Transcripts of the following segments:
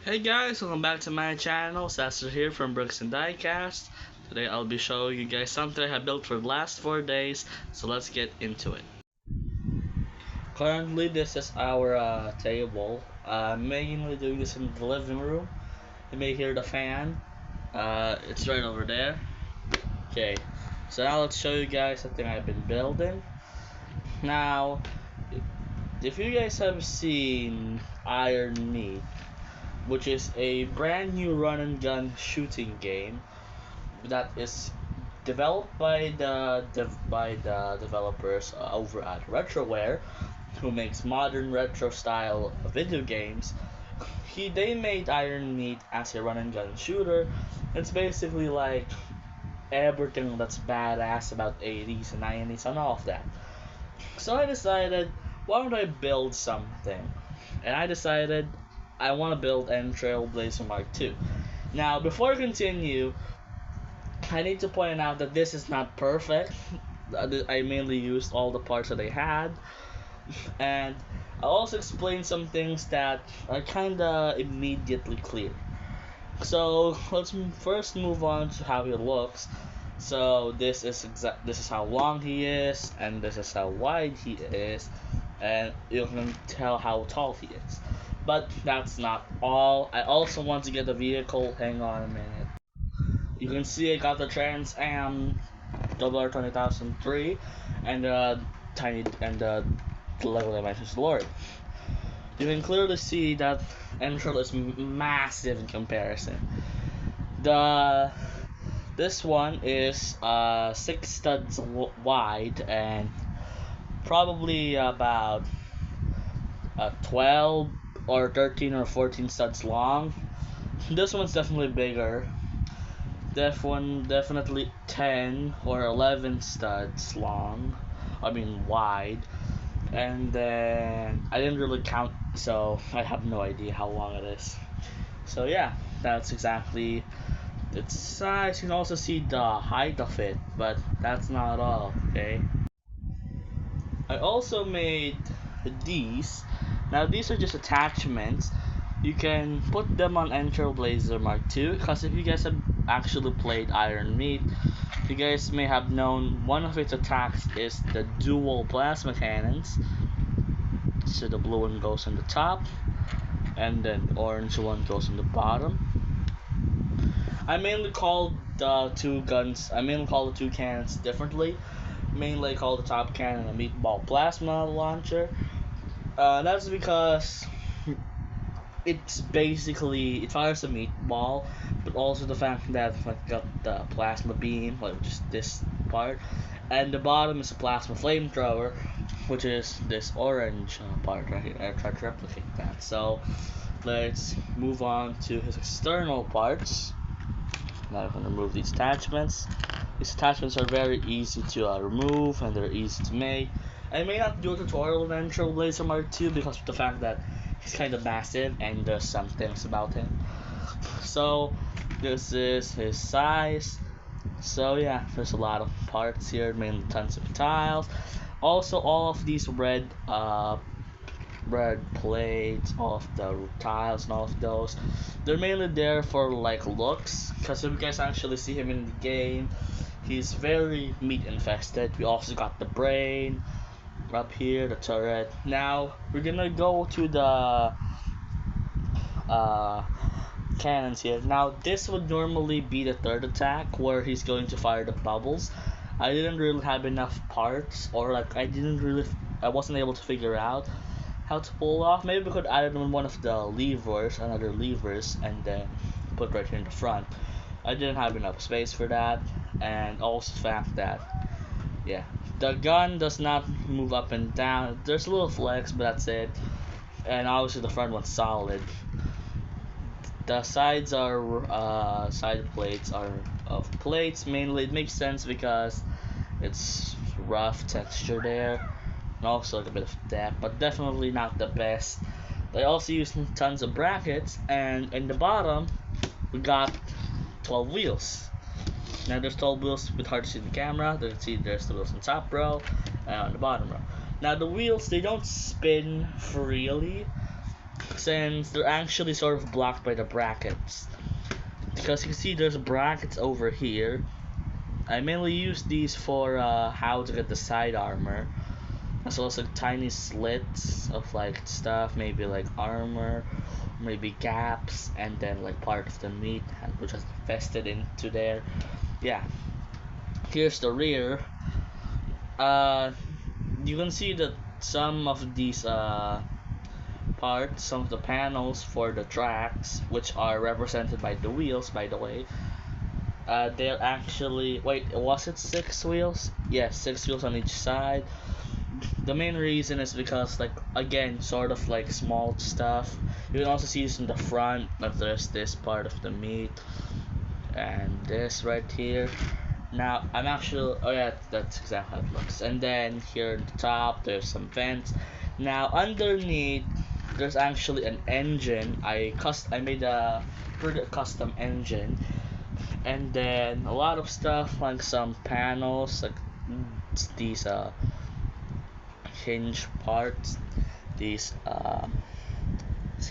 Hey guys, welcome back to my channel. Saster here from Brooks and Diecast. Today I'll be showing you guys something I have built for the last 4 days, so let's get into it. Currently this is our table. I'm mainly doing this in the living room. You may hear the fan. It's right over there. Okay, so now let's show you guys something I've been building. Now, if you guys have seen Iron Meat, which is a brand new run and gun shooting game that is developed by the developers over at Retroware, who makes modern retro style video games. They made Iron Meat as a run and gun shooter. It's basically like everything that's badass about 80s and 90s and all of that. So I decided, why don't I build something? And I decided I want to build Entrail Blazer MKII. Now, before I continue, I need to point out that this is not perfect. I mainly used all the parts that I had, and I'll also explain some things that are kinda immediately clear. So let's first move on to how he looks. So this is how long he is, and this is how wide he is, and you can tell how tall he is. But that's not all. I also want to get the vehicle. Hang on a minute. You can see I got the Trans Am WR20003 and the LEGO Dimensions Lord. You can clearly see that Entrail is massive in comparison. The This one is 6 studs wide and probably about 12 or 13 or 14 studs long. This one's definitely bigger. Definitely 10 or 11 studs long. I mean wide. And then I didn't really count, so I have no idea how long it is. So yeah, that's exactly its size. You can also see the height of it, but that's not all, okay? I also made these. Now these are just attachments. You can put them on Entrail Blazer MKII, because if you guys have actually played Iron Meat, you guys may have known one of its attacks is the dual plasma cannons. So the blue one goes on the top, and then the orange one goes on the bottom. I mainly call the two cannons differently. Mainly I call the top cannon a meatball plasma launcher. That's because it fires a meatball, but also the fact that it got the plasma beam, like just this part, and the bottom is a plasma flamethrower, which is this orange part right here. I tried to replicate that. So let's move on to his external parts. Now I'm going to remove these attachments. These attachments are very easy to remove, and they're easy to make. I may not do a tutorial on Entrail Blazer MKII because of the fact that he's kind of massive and there's some things about him. So this is his size. So yeah, there's a lot of parts here, mainly tons of tiles. Also, all of these red plates, all of the tiles and all of those, they're mainly there for like looks, because if you guys actually see him in the game, he's very meat infested. We also got the brain up here, the turret. Now we're gonna go to the uh, cannons here. Now this would normally be the third attack where he's going to fire the bubbles. I didn't really have enough parts, or like I wasn't able to figure out how to pull off. Maybe we could add it on one of the levers, another levers, and then put right here in the front. I didn't have enough space for that, and also the fact that, yeah, the gun does not move up and down. There's a little flex, but that's it. And obviously the front one's solid. The side plates are of plates mainly. It makes sense because it's rough texture there, and also like a bit of depth, but definitely not the best. They also use tons of brackets, and in the bottom we got 12 wheels. Now there's 12 wheels, it's hard to see in the camera. There's the wheels on top row and on the bottom row. Now the wheels, they don't spin freely. since they're actually sort of blocked by the brackets. Because you can see there's brackets over here. I mainly use these for how to get the side armor, as well as like tiny slits of like stuff, maybe like armor, maybe gaps, and then like part of the meat which is invested into there. Yeah. Here's the rear. You can see that some of these parts, some of the panels for the tracks, which are represented by the wheels, by the way. They're actually, wait, was it 6 wheels? Yes, 6 wheels on each side. The main reason is because, like, again, sort of like small stuff. You can also see this in the front, that there's this part of the meat and this right here. Now I'm actually, oh yeah, that's exactly how it looks. And then here at the top there's some vents. Now underneath there's actually an engine. I made a pretty custom engine, and then a lot of stuff like some panels, like these hinge parts, these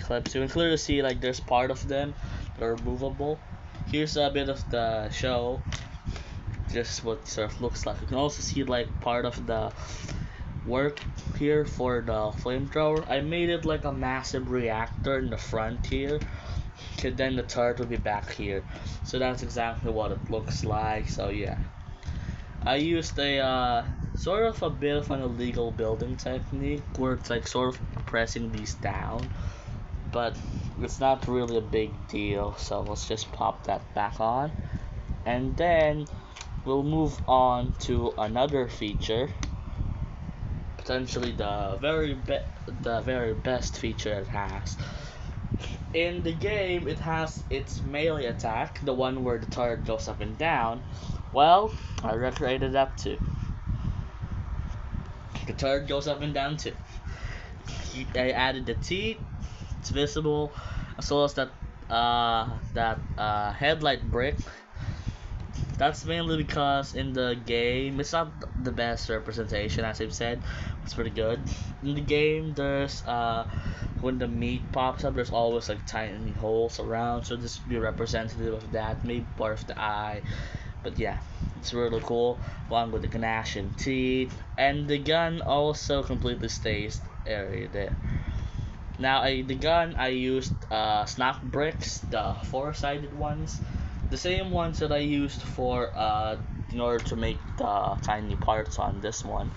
clips. You can clearly see like there's part of them that are movable. Here's a bit of the show, just what it sort of looks like. You can also see like part of the work here for the flamethrower. I made it like a massive reactor in the front here, and then the turret will be back here. So that's exactly what it looks like. So yeah, I used a sort of a bit of an illegal building technique where it's like sort of pressing these down, but it's not really a big deal. So let's just pop that back on, and then we'll move on to another feature, potentially the very best feature it has. In the game, it has its melee attack, the one where the turret goes up and down. Well, I recreated that too. The turret goes up and down too. I added the teeth, it's visible, as well as that headlight brick. That's mainly because in the game, it's not the best representation, as I've said. It's pretty good. In the game, there's when the meat pops up, there's always like tiny holes around, so this would be representative of that, maybe part of the eye. But yeah, it's really cool, along with the ganache and teeth, and the gun also completely stays area there. Now, the gun I used snap bricks, the 4-sided ones, the same ones that I used for in order to make the tiny parts on this one.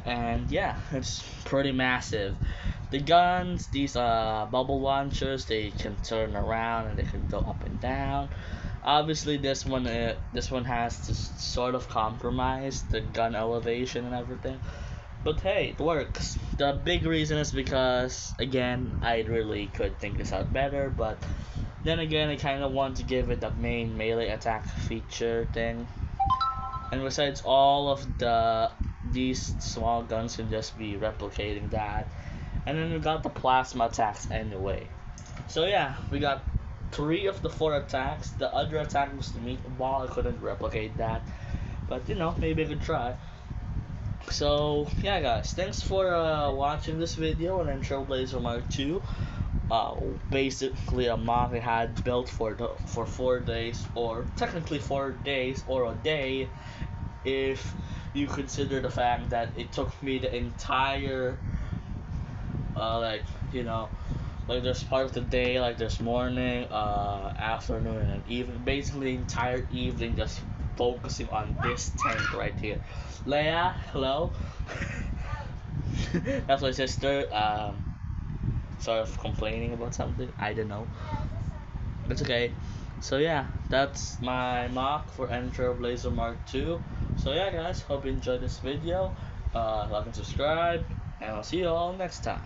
And yeah, it's pretty massive. The guns, these bubble launchers, they can turn around and they can go up and down. Obviously, this one has to sort of compromise the gun elevation and everything. But hey, it works. The big reason is because, again, I really could think this out better, but then again, I kind of want to give it the main melee attack feature thing. And besides, all of these small guns can just be replicating that. And then we got the plasma attacks anyway. So yeah, we got 3 of the 4 attacks. The other attack was the meatball. I couldn't replicate that, but you know, maybe I could try. So yeah, guys, thanks for watching this video on Entrail Blazer MKII. Basically a MOC I had built for 4 days, or technically 4 days or a day, if you consider the fact that it took me the entire like, you know, like there's part of the day, like there's morning, afternoon, and evening, basically the entire evening just focusing on this tank right here. Leia, hello. That's my sister, sort of complaining about something, I don't know. It's okay. So yeah, that's my MOC for Entrail Blazer MKII. So yeah, guys, hope you enjoyed this video. Like and subscribe, and I'll see you all next time.